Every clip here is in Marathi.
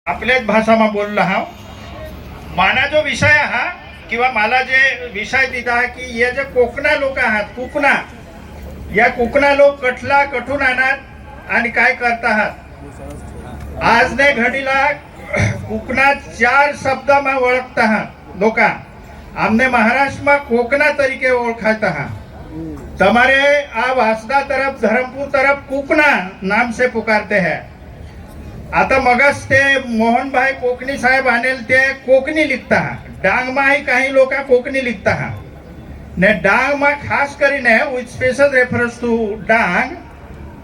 आपल्याच भाषामा बोललो हा. माना जो विषय हा किंवा मला जे विषय दिला हा की हे जे कोकणा लोक आहात, कोकणा या कोकणा लोक कठला कठून आणत आणि काय करत आहात आज ने घडीला कोकणात 4 शब्द में ओळखता हा लोका हमने महाराष्ट्र में कोकणा तरीके ओळखाता हा. तुम्हारे आ वासदा तरफ धर्मपुर तरफ कोकणा नाम से पुकारते हैं. आता मगच ते मोहनभाई कोकणी साहेब आणेल ते कोकणी लिखता हा. डांग माही काही लोक कोकणी लिखता हा ने डांग मा खास કરીને with special reference to Dang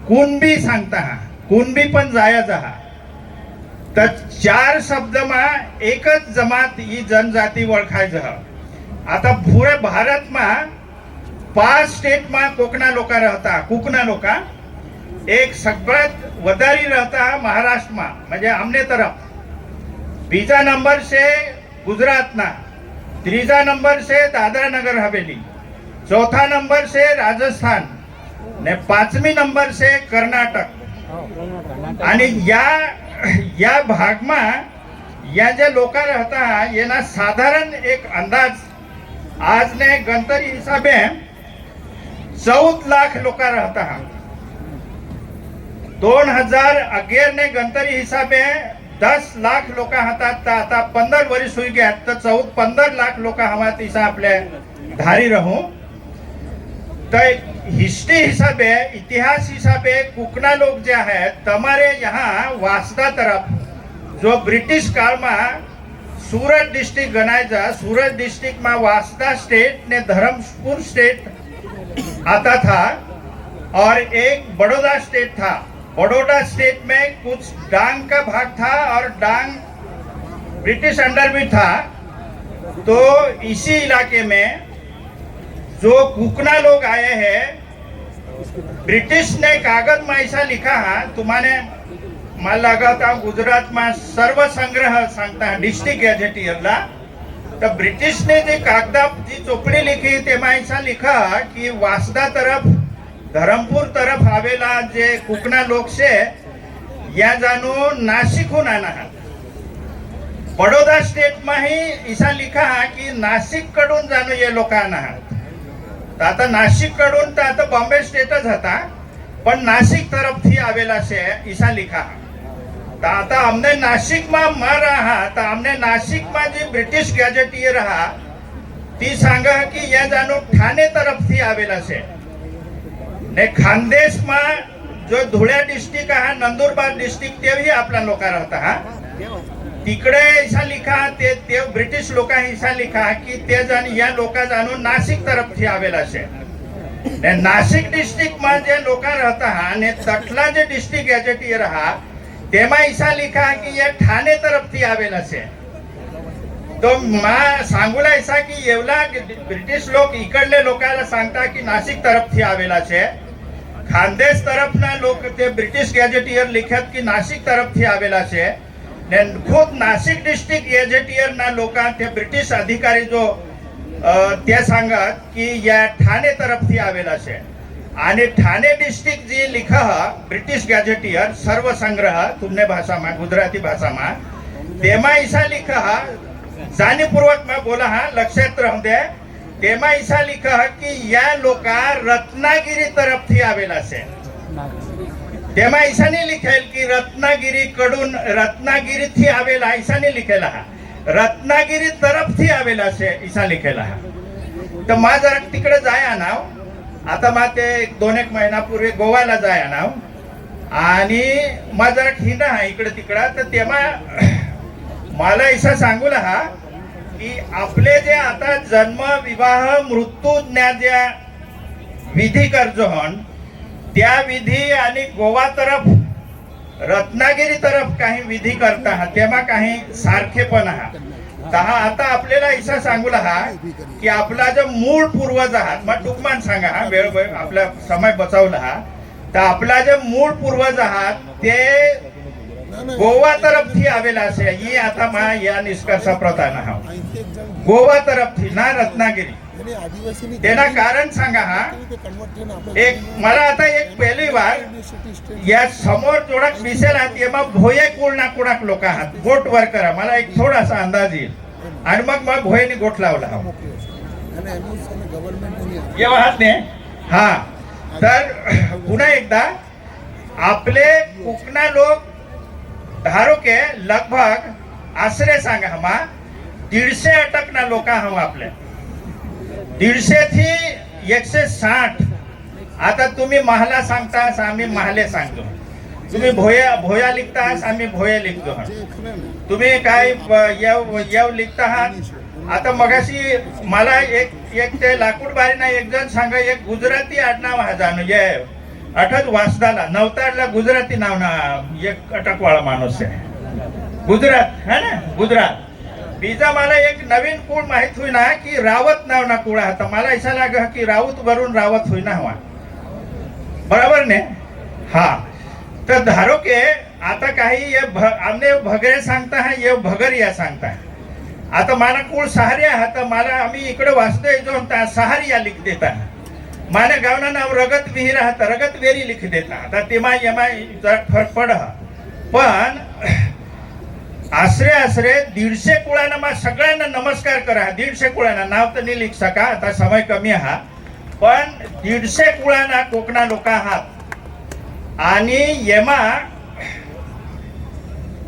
Kunbi सांगता हा. कुणबी पण जायज हा. तर 4 शब्द मा एकच जमात ही जनजाती ओळखायचं हा. आता पुरे भारत मा 5 स्टेट मा कोकणा लोक रहता, कोकणा लोका. एक सगळ्यात वधारी रहता महाराष्ट्र में म्हणजे हमने तरफ. बीजा नंबर से गुजरात ना, तीजा नंबर से दादरा नगर हवेली, चौथा नंबर से राजस्थान ने 5वी नंबर से कर्नाटक. आणि या भाग में या जे लोक रहता येना साधारण एक अंदाज आज ने गणतरी हिसाबे 14 लाख लोक रहता हा. 2011 ने गणतरी हिसाबे 10 लाख लोक हातात. आता 15 वर्ष हुई गया तर 15 लाख लोक हवा तिसा आपले धारी रहू. तर हिस्ट्री हिसाबे इतिहास हिसाबे कोकणा लोग जे आहेत तमारे यहाँ वासदा तरफ जो ब्रिटिश काल में सूरत डिस्ट्रिक्ट गणायचा, सूरत डिस्ट्रिक्ट में वासदा स्टेट ने धर्मपुर स्टेट आता था और एक बड़ौदा स्टेट था. बड़ौदा स्टेट में कुछ डांग का भाग था और डांग ब्रिटिश अंडर भी था. तो इसी इलाके में जो कोकणा लोग आए हैं ब्रिटिश ने कागज में ऐसा लिखा है तुम्हारे मला लगा था गुजरात में सर्व संग्रह सांगता है डिस्ट्रिक्ट गॅजेटियर ला. तो ब्रिटिश ने जे कागदा जी चोपड़ी लिखी तेमा ऐसा लिखा कि वासदा तरफ धरमपुर तरफ आवेला जे कोकणा लोक से या जानो नासिक हून आना है. बड़ौदा स्टेट में ही ऐसा लिखा है कि नासिक कडून जानो ये लोक आना है. आता नासिक कडून तर आता बॉम्बे स्टेटच होता पण नासिक तरफ थी आवेला से ऐसा लिखा है. तो आता हमने नासिक में मार रहा तो हमने नासिक में जी ब्रिटिश गॅजेटियर रहा ती सांगा कि या जानो ठाणे तरफ थी आवेला से ने खानदेश में जो धुळ्या डिस्ट्रिक्ट है नंदुरबार डिस्ट्रिक्ट ते भी आपला लोक रहता हा. तिकडे ऐसा लिखा ते ब्रिटिश लोक ऐसा लिखा कि ते जन या लोक जाणून नासिक तरफ थी आवेला से ने नासिक डिस्ट्रिक्ट में जे लोक रहता हा ने तटला जे डिस्ट्रिक्ट गॅजेटियर रहा तेमा ऐसा लिखा कि ये ठाणे तरफ थी आवेला से. तो मा सांगूला ऐसा कि येवला ब्रिटिश लोक इकडले लोकांना सांगता कि नासिक तरफ थी आवेला से. खानदेश तरफ ना लोक ते ब्रिटिश गॅजेटियर लिखत कि नासिक तरफ थी आवेला से. ने खुद नासिक डिस्ट्रिक्ट गॅजेटियर ना लोक ते ब्रिटिश अधिकारी जो ते सांगत कि या ठाणे तरफ थी आवेला से. आणि ठाणे डिस्ट्रिक्ट जी लिखा ब्रिटिश गॅजेटियर सर्व संग्रह तुमने भाषा में गुजराती भाषा में तेमा ऐसा लिखा जाणीवपूर्वक मैं बोला हा लक्षात राहू दे. तेमा ऐसा लिखा कि या लोका रत्नागिरी तरफ थी आवेला से. तेमा ऐसा नहीं लिखेल कि रत्नागिरी कडून रत्नागिरी थी आवेला ऐसा नहीं लिखेला हा. रत्नागिरी तरफ थी आवेला से ऐसा लिखेला हा. तर मा जरा तिकडे जाया नाव. आता मा ते 2-1 महिन्यापूर्वी गोव्याला जाया नाव आणि मा जरा हिंडा हा इकडे तिकडं. तर तेव्हा मला ऐसा सांगू हा की आपले जे आता जन्म विवाह मृत्यू ज्ञा विधी करजो हन त्या विधी आणि गोवा तरफ रत्नागिरी तरफ काही विधी करता हा तेव्हा काही सारखेपण हा. तहा आता आपल्याला ऐसा सांगू हा की आपला जो मूळ पूर्वज आहात मग टुकमान सांगा हा वेळ आपला समय बचावला हा. तर आपला जे मूळ पूर्वज आहात ते ગોવા તરફથી આવેલા છે એ આતામાં યા નિષ્કર્ષ પ્રતાના હા ગોવા તરફથી ના રત્નાગીરી તેના કારણ सांगा हा एक मला आता एक पहिली वार या समोर जोडक दिसेल आहात एमा भोये कुळना कुणाक लोक आहात गोट वर करा मला एक थोडासा अंदाज येईल आणि मग भोयेने गोट लावला येवा हात ने हा तर पुन्हा एकदा आपले कोकणा लोक धारो के लगभग आश्रे सांगा हमा 150 अटकना लोक हम आपल्या 150 थी 160 आता तुम्ही महला सांगतास आम्ही महले सांगतो तुम्ही भोया लिखतास आम्ही भोये लिखतो तुम्ही काय येव लिखता आहात आता मगाशी मला एक ते लाकूड बारीना एक जण सांगा एक गुजराती आडनाव हा जाणू ये अठच वासदाला नवताडला गुजराती नाव ना एक अटकवाळा माणूस आहे गुजरात है ना गुजरात बीजा मला एक नवीन कुळ माहित हुई ना की रावत नाव ना कुळ हा मला ऐसा लागा की राऊत वरून रावत हुई ना हवा बराबर ने हा तर धारो के आता काही ये आमने भगरे सांगता है ये भगरिया सांगता है आता मला कुळ सहारिया हा तर मला आम्ही इकडे वाचतोय जो सहारिया लिख देता माने गावना नाव रगत विहीर हा रगत वेरी लिख देता आता तेमा येमा फरक पड पण आश्रे 150 कुळांना मा सगळ्यांना नमस्कार करा 150 कुळांना नाव तर नाही लिख सका आता समय कमी हा पण 150 कुळांना कोकणा लोक आहात आणि येमा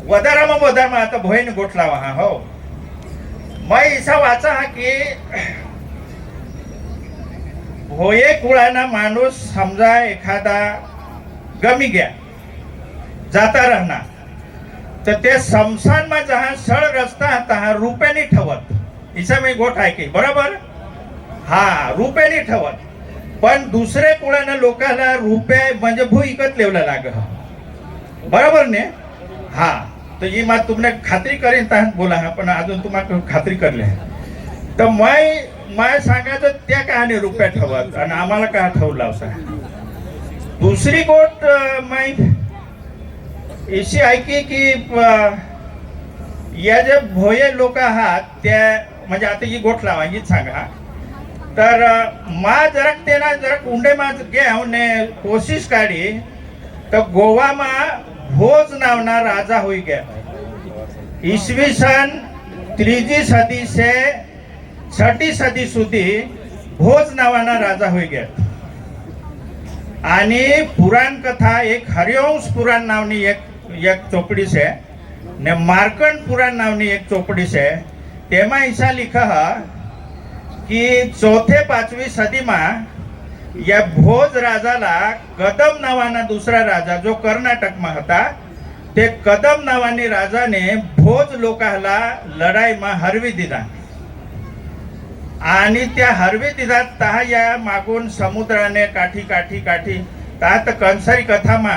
वदारामा आता भोयन गोठलावा हा हो मै इसा वाचा हा की भोये कुळाना माणूस समजा एखादा गमी गया जाता राहणार तर ते समसान मा जहा सळ रस्ता आता रुपयानी ठवत इसा मी गोठ आहे की बरोबर हा रुपयानी ठवत पण दुसरे कुळाना लोकांना रुपये म्हणजे भू इकत लेवला लाग बरोबर ने हा तर ही मात तुमने खात्री करेन ता बोला हा पण अजून तुम्हाला खात्री करले तर मैं सांगायचं त्या कहाणी रुपया ठेवत आणि आम्हाला का ठेवला होता दुसरी गोट मैं अशी ऐकी की या जे भोये लोक आहात त्या म्हणजे आता ही गोट लावा हीच सांगा तर मा जरा तेना जरा कुंडे मा घेऊ ने कोशिश काढी तर गोवा मा भोज नावना राजा होई गया ईसवी सन 3જી સદી से 6ठी सदी સુધી भोज नावाना राजा होई गया आणि पुराण कथा एक हरिवंश पुराण नावनी एक चोपडी से ने मार्कंड पुराण नावनी एक चोपडी से तेमा ऐसा लिखा है कि 4थे-5वी सदी में या भोज राजाला कदम नावाना दूसरा राजा जो कर्नाटक में था ते कदम नावानी राजाने भोज लोकाला लढाई में हरवी दिला आणि त्या हरवी दिला तहा या मागून समुद्राने काठी तात कंसारी कथामा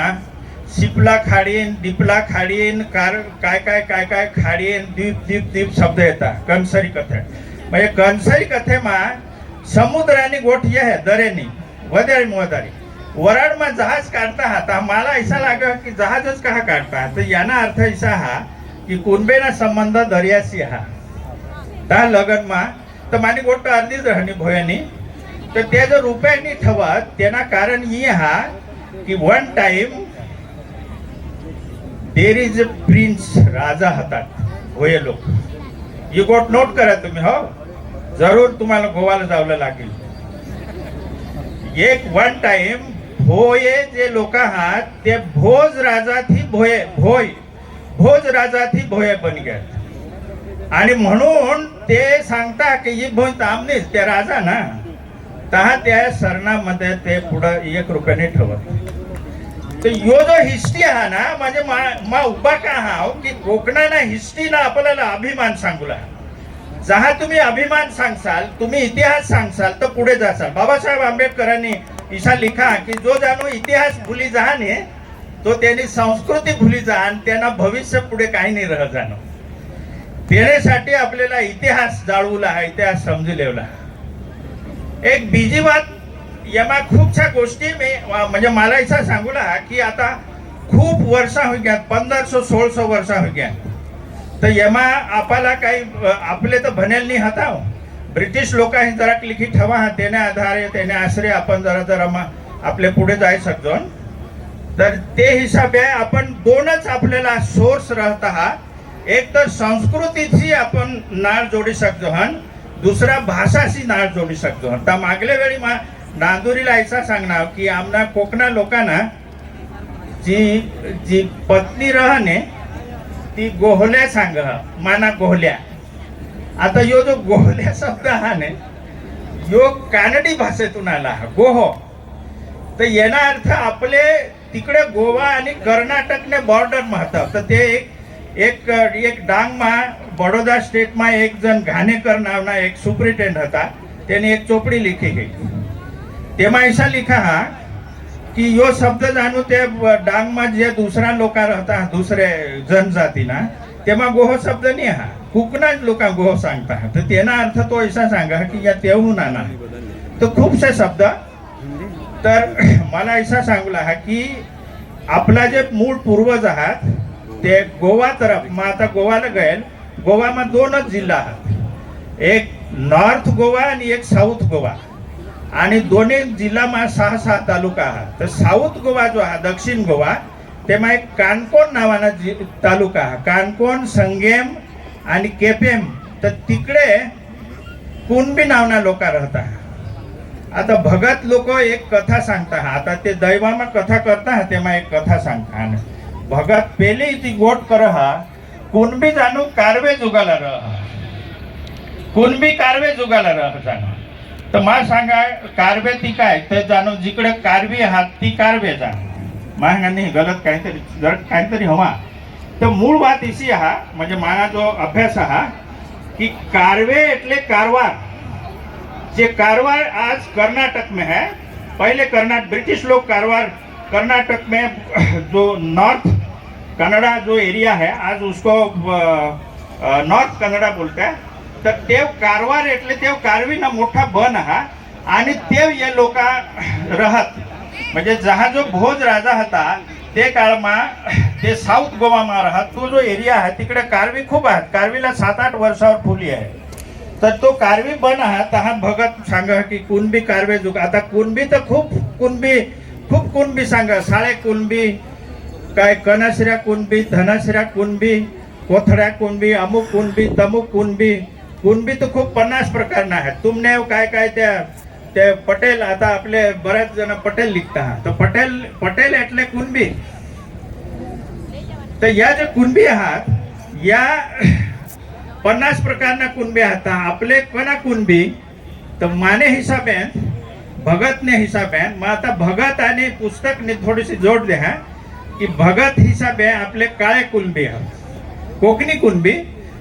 शिपला खाडीन दीपला खाडीन काय खाडीन दीप शब्द येतात कंसारी कथे म्हणजे कंसारी कथेमा समुद्रानी गोठ ये है दरेनी वदारी वराडमा जहाज काढता हा मला ऐसा लागा की जहाजच कहा काढता तर याना अर्थ ऐसा हा की कुणबेना संबंध दर्याशी हा ता लगनमा तर मानी गोष्ट अर्धीच राहणी भोयानी तर त्या जर रुपयांनी ठेवत त्यांना कारण ही हा की one time there is a prince राजा हातात भोये लोक ही गोष्ट नोट करा तुम्ही हो जरूर तुम्हाला गोवाला जावलं लागेल एक वन टाइम भोये जे लोक आहात ते भोज राजा थी भोज राजा थी भोये बन गए आणि म्हणून ते सांगता की ही भोज आमनेच त्या राजा ना तहा त्या सरणामध्ये ते पुढं 1 रुपयाने ठेवत तर यो जो हिस्ट्री हा ना म्हणजे मा उभा का हा की कोकणाना हिस्ट्रीला आपल्याला अभिमान सांगूला जहा तुम्ही अभिमान सांगसाल तुम्ही इतिहास सांगसाल तर पुढे जासाल बाबासाहेब आंबेडकरांनी इसा लिखा की जो जाणो इतिहास भुली जाणे तो त्यांनी संस्कृती भुली जाण त्यांना भविष्य पुढे काही नाही रह जाणं देण्यासाठी आपल्याला इतिहास जाळवला आहे इतिहास समजलेला एक बीजी बात यामा खूपशा गोष्टी मी म्हणजे मला इसा सांगूला की आता खूप वर्षा हो गया, 1500-1600 वर्षा हो गया. तर एमा आपला काही आपले तर भनेल नाही હતા. ब्रिटिश लोकांनी जरा लिखी ठेवा तेने आधारे तेने आश्रय आपण जरा आपले पुढे जाय शकतो. तर ते हिसाबे आपण दोनच आपल्याला सोर्स राहत आहात. एक तर संस्कृतीची आपण नाळ जोडी शकतो हन, दुसरा भाषाशी नाळ जोडी शकतो. तर मागल्या वेळी नांदुरीला ऐसा सांगणार की आमना कोकणा लोकांना जी पत्नी रहने ती गोहल्या सांग माना गोहल्या. आता यो जो गोहल्या शब्द हा ने यो कानडी भाषेतून आला गोहो. तर येना अर्थ आपले तिकडे गोवा आणि कर्नाटकने बॉर्डर महत्व. तर ते एक डांगमा बडोदा स्टेटमा एक जण घाणेकर नावना एक सुप्रिटेंड होता. त्याने एक चोपडी लिखी गई. तेमा ऐसा लिखा हा की यो शब्द जाणू ते डांगमा जे दुसरा लोक राहता दुसरे जनजातीना तेमा गोह शब्द नाही हा. कोकणात लोक गोह सांगता. तर तेना अर्थ तो ऐसा सांगा की या तेहून आणा. तर खूपसे शब्द. तर मला ऐसा सांगला हा की आपला जे मूळ पूर्वज आहात ते गोवा तरफ मग आता गोवाला गएल. गोवाમાં दोनच जिल्हा आहात. एक नॉर्थ गोवा आणि एक साऊथ गोवा. आणि दोन्ही जिल्हाમાં 6-6 तालुका आहात. तर साऊथ गोवा जो आहे दक्षिण गोवा तेमा एक कानकोण नावाना तालुका आहे. कानकोण, संगेम आणि केपेम. तर तिकडे कुणबी नावना लोक राहतात. आता भगत लोक एक कथा सांगता. आता ते दैवामा कथा करता तेमा एक कथा सांगता. भगत पेली ती गोट कर हा कुणबी जाणू कारवे जुगाला रह. कुणबी कारवे जुगाला रह जाणू. तर मा सांगा कारवे ती काय तर जाणू जिकडे कारवी आहात ती कारवे जाणू. मागा नाही गलत काहीतरी जर काहीतरी हवा. तर मूळ बात इसी हा म्हणजे माना जो अभ्यास हा की कारवे એટલે कारवार. जे कारवार आज कर्नाटक में है. पहले ब्रिटिश लोग कारवार कर्नाटक में जो नॉर्थ कन्नड़ा जो एरिया है आज उसको नॉर्थ कन्नड़ा बोलते हैं. तर तेव कारवार એટલે तेव कारवीना मोठा बन हा आणि तेव ये लोक राहत. म्हणजे जहा जो भोज राजा होता ते काळमा ते साऊथ गोवामा राहत. तो जो एरिया आहे तिकडे कारवी खूप आहेत. कारवीला 7-8 वर्षावर फुली आहे. तर तो कारवी बन आहात. हा भगत सांगा की कुणबी कारवे जुग. आता कुणबी तर खूप कुणबी सांगा. साळे कुणबी काय कनश्र्या कुणबी, धनश्र्या कुणबी, कोथड्या कुणबी, अमुक कुणबी, तमुक कुणबी. कुणबी तर खूप 50 प्रकारना आहेत. तुमने काय काय ते पटेल. आता आपले बरेच जण पटेल लिखता. तर पटेल એટલે कुणबी. तर या जे कुणबी आहात या 50 प्रकारना कुणबी आहात. आपले कोणा कुणबी तर माने हिसाबे भगतने हिसाबे. मग आता भगत आणि पुस्तकने थोडीशी जोड द्या की भगत हिसाबे आपले काळे कुणबी आहात. कोकणी कुणबी.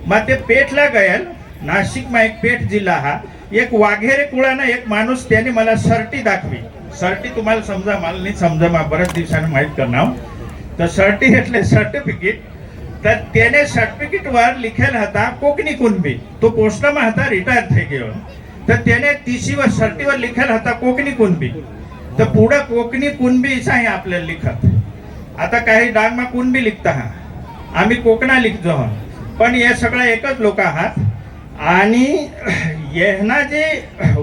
मग ते पेठला गयल. नाशिकमा एक पेठ जिल्हा हा. एक वाघेरे कुळाना एक माणूस त्याने मला सर्टी दाखवी. सर्टी तुम्हाला समजा मला नाही समजा मा बऱ्याच दिवसांनी माहीत करणार. तर सर्टी એટલે सर्टिफिकेट. तर त्याने सर्टिफिकेट वर लिखेल होता कोकणी कुणबी. तो पोस्टમાં હતા रिटायर થઈ ગયો. तर त्याने टीसीवर सर्टीवर लिखेल होता कोकणी कुणबी. तर पुढे कोकणी कुणबी आहे आपल्याला लिखत. आता काही डांगमा कुणबी लिखता हा आम्ही कोकणा लिखतो. पण हे सगळं एकच लोक आहात. आणि येना जे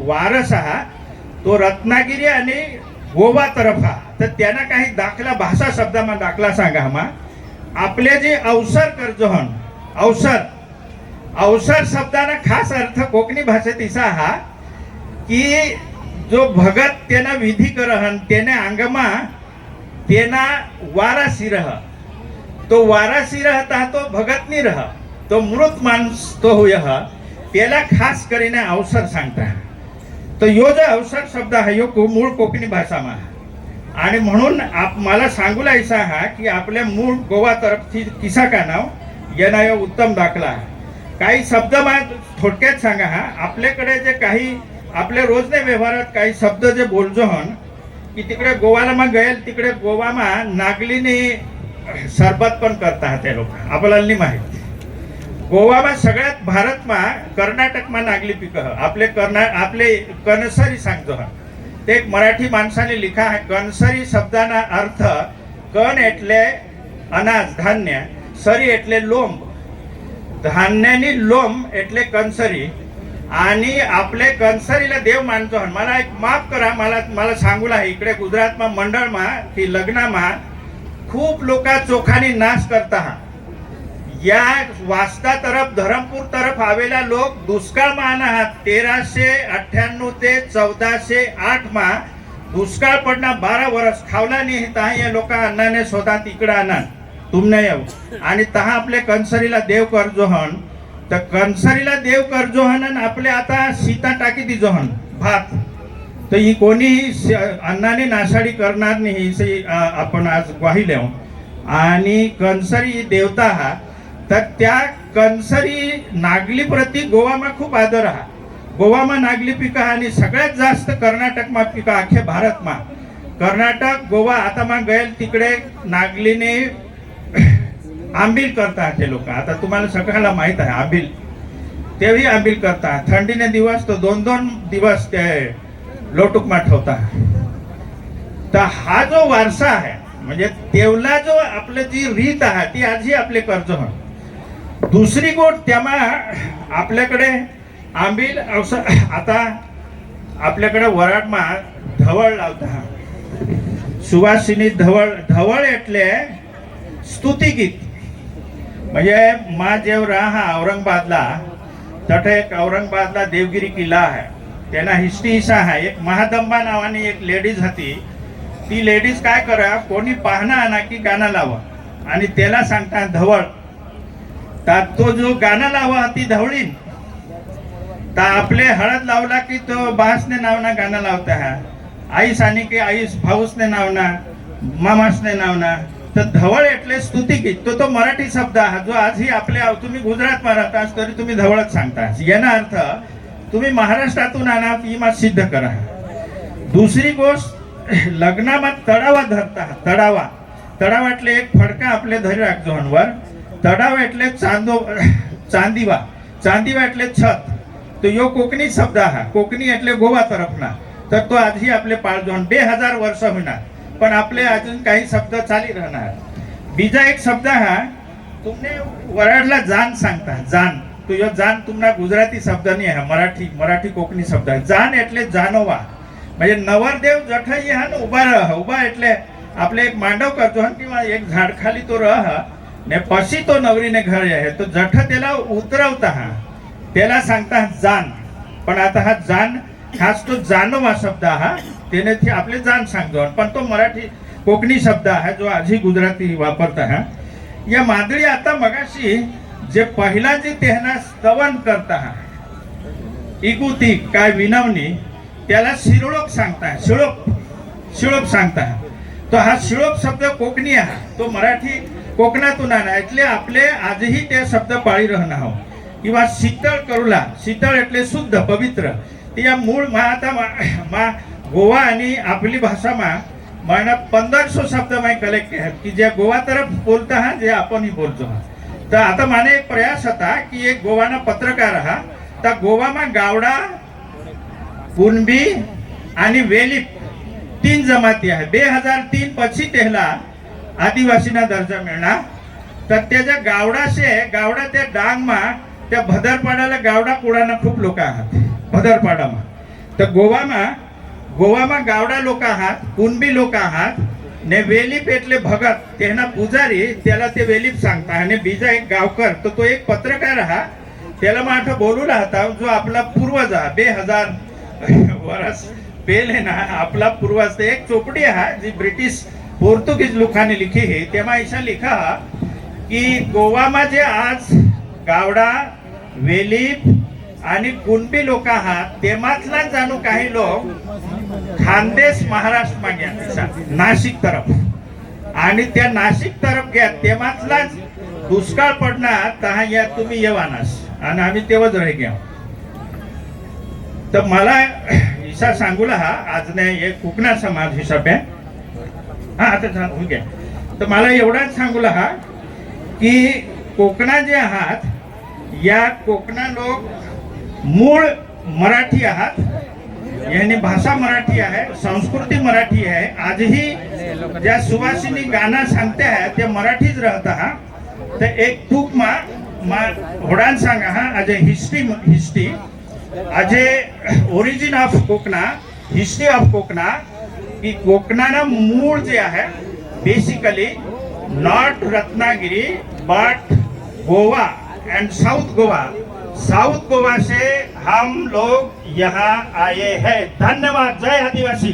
वारस आहात तो रत्नागिरी आणि गोवा तरफ हा. तर त्यांना काही दाखला भाषा शब्दामा दाखला सांगा. मा आपले जे अवसर करजो हन अवसर शब्दाना खास अर्थ कोकणी भाषेत इसा हा की जो भगत तेना विधी करहन तेने अंगमा तेना वारासी रह. तो वारासी रहता तो भगत नहीं रह. तो मृत माणूस तो हुय त्याला खास કરીને अवसर सांगता. तो यो जो अवसर शब्द आहे यो मूळ कोकणी भाषामा. आणि म्हणून मला सांगूला ऐसा हा की आपल्या मूळ गोवा तरफची किसा का नाव याना यो उत्तम दाखला. काही शब्द थोडक्यात सांगा हा. आपल्याकडे जे काही आपल्या रोजने व्यवहारात काही शब्द जे बोलजो हन की तिकडे गोवाला मग गएल तिकडे गोवामा नागलीने सरबत पण करता ते लोक. आपल्याला नाही माहित. गोवामा सगळ्यात भारतमा कर्नाटकमा नागली पिकं. आपले कणसरी सांगतो हा. ते एक मराठी माणसाने लिखा आहे. कणसरी शब्दाना अर्थ कण એટલે અનાજ ધાન્ય, સરી એટલે લોંબ, धान्यानी लोंब એટલે कंसरी. आणि आपले कंसरीला देव मानतो. मला एक माफ करा, मला सांगूला इकडे गुजरातમાં મંડળમાં की લગ્નમાં खूप लोक ચોખાની નાશ કરતા. या वास्ता तरफ धरमपूर तरफ आवेला लोक दुष्काळમાં आहात. 1398 ते 1408 માં दुष्काळ पडना 12 वर्ष खावला नाही. तहा या लोक अन्नाने स्वतः तिकडे आणा तुमने येऊ. आणि तहा आपले कंसरीला देव करजो हन. तर कंसरीला देव करजो हन आणि आपले आता सीता टाकी दिजो हन भात. तर ही कोणीही अन्नाने नाशाडी करणार नाही आपण आज ग्वाही देऊ. आणि कंसरी देवता हा, तर त्या कंसरी नागली प्रति गोवाમાં खूप आदर हा. गोवाમાં नागली पिका आणि सगळ्यात जास्त कर्नाटकમાં पिका अख्ख्या भारतમાં. कर्नाटक गोवा आता मा गયેલ तिकडे नागलीने आंबील करतात ते लोक. आता तुम्हाला सगळ्याला माहित आहे आंबील, तेही आंबील करतात. थंडीने दिवस तो 2-2 दिवस ते लोटुकमा ठेवतात. तर हा जो वारसा आहे म्हणजे तेवला जो आपली जी रीत आहे ती आजही आपले कर्ज हो. दुसरी गोष्ट त्यामा आपल्याकडे आंबील आता आपल्याकडे वराडमा धवळ लावता. सुवासिनी धवळ. धवळ એટલે स्तुती गीत. म्हणजे मा जेव रहा औरंगाबादला तठे एक औरंगाबादला देवगिरी किल्ला आहे. त्यांना हिस्ट्री असा आहे. एक महादंबा नावानी एक लेडीज होती. ती लेडीज काय करा, कोणी पाहणं आणा की गाणं लावा आणि त्याला सांगता धवळ. तर तो जो गाणं लावा ती धवळीन. तर आपले हळद लावला की तो बासने नावना गाणं लावता हा. आईस आणि की आईस भाऊसने नावना, मामासने नावना. तर धवळ એટલે स्तुती गीत. तो मराठी शब्द हा जो आजही आपल्या तुम्ही गुजरातમાં राहता तरी तुम्ही धवळच सांगता. याचा अर्थ तुम्ही महाराष्ट्रातून आणा किंवा सिद्ध करा. दुसरी गोष्ट लग्नाમાં तडावा धरता. तडावा. तडावा એટલે एक फडका आपले धरी राखजो हनवर. तडावा એટલે चांदीवा. चांदीवा એટલે छत. तो यो कोकणी शब्द हा. कोकणी એટલે गोवा तरफना. तर तो आजही आपले पाळजो. 2000 वर्ष होणार पण आपले अजून काही शब्द चाली राहणार. बीजा एक शब्द हा तुमने वराडला जान सांगता. जान. तो यो जान तुम्हाला गुजराती शब्द नाही आहे. मराठी कोकणी शब्द आहे. जान એટલે जानोवा. म्हणजे नवरदेव जठई हा उभा रह. उभा એટલે आपले एक मांडव करतो किंवा एक झाड खाली तो रह ने पशी तो नवरीने घर आहे. तो जठ त्याला उतरवता हा त्याला सांगता जान. पण आता हा जान खास तो जानोवा शब्द हा त्याने ती आपले जान सांगतो. पण तो मराठी कोकणी शब्द आहे जो आजही गुजराती वापरता हा. या मादळी आता मगाशी जे पहिला जे तेहना स्तवन करता हा इगुती काय विनवणी त्याला शिरोळोक सांगता. शिळोप सांगता. तो हा शिळोप शब्द कोकणी आहे. तो मराठी कोकणातून आला એટલે आपले आजही ते शब्द पाळी रहना हो. किंवा शीतळ करूला. शीतळ એટલે शुद्ध पवित्र. या मूळ आता गोवा आणि आपली भाषाમાં माना 1500 शब्द मैं कलेक्ट है की जे गोवा तरफ बोलता है जे आपण ही बोलतो. तर आता माने एक प्रयास होता की एक गोवाना पत्रकार हा. तर गोवाમાં गावडा, कुणबी आणि वेलीप 3 जमाती आहे. 2003 પછી तेहला आदिवासीना दर्जा मिळणार. तर त्याच्या गावडा त्या डांगमा त्या भदरपाडाला गावडा कुडाना खूप लोक आहात भदरपाडाમાં. तर गोवाમાં गावडा लोक आहात, कुणबी लोक आहात ने वेलीप એટલે भगत. तेना पुजारी त्याला ते वेलीप सांगता. आणि बीजा एक गावकर तो एक पत्रकार हा. त्याला मग आठ बोलू राहता जो आपला पूर्वज हा 2000 वर्ष पहिले ना आपला पूर्वज. ते एक चोपडी हा जी ब्रिटिश पोर्तुगीज लोकांनी लिखी है. तेव्हा अशा लिखा की गोवाમાં जे आज गावडा, वेलीप आणि कुणबी लोक आहात तेमातला जाणू काही लोक खानदेश महाराष्ट्र गया नाशिक तरफ. आणि त्या नाशिक तरफ घ्या तेमातलाच दुष्काळ पडणार तहा या तुम्ही येवानास आणि आम्ही तेव्हाच राही घ्या. तर मला हिसा सांगूला हा आज नाही एक कोकणा समाज हिसाबे हा आता सांगू घ्या. तर मला एवढाच सांगूला हा की कोकणा जे आहात या कोकणा लोक मूळ मराठी आहात यानी भाषा मराठी आहे, संस्कृती मराठी आहे. आजही ज्या सुवासिनी गाणं सांगते आहे ते मराठीच राहत हा. तर एक टूक होडान सांगा हा आज हिस्ट्री आज ओरिजिन ऑफ कोकणा, हिस्ट्री ऑफ कोकणा की कोकणानं मूळ जे आहे basically not Ratnagiri but Goa and south Goa. South Goa से हम लोग यहाँ आए हैं. धन्यवाद. जय आदिवासी.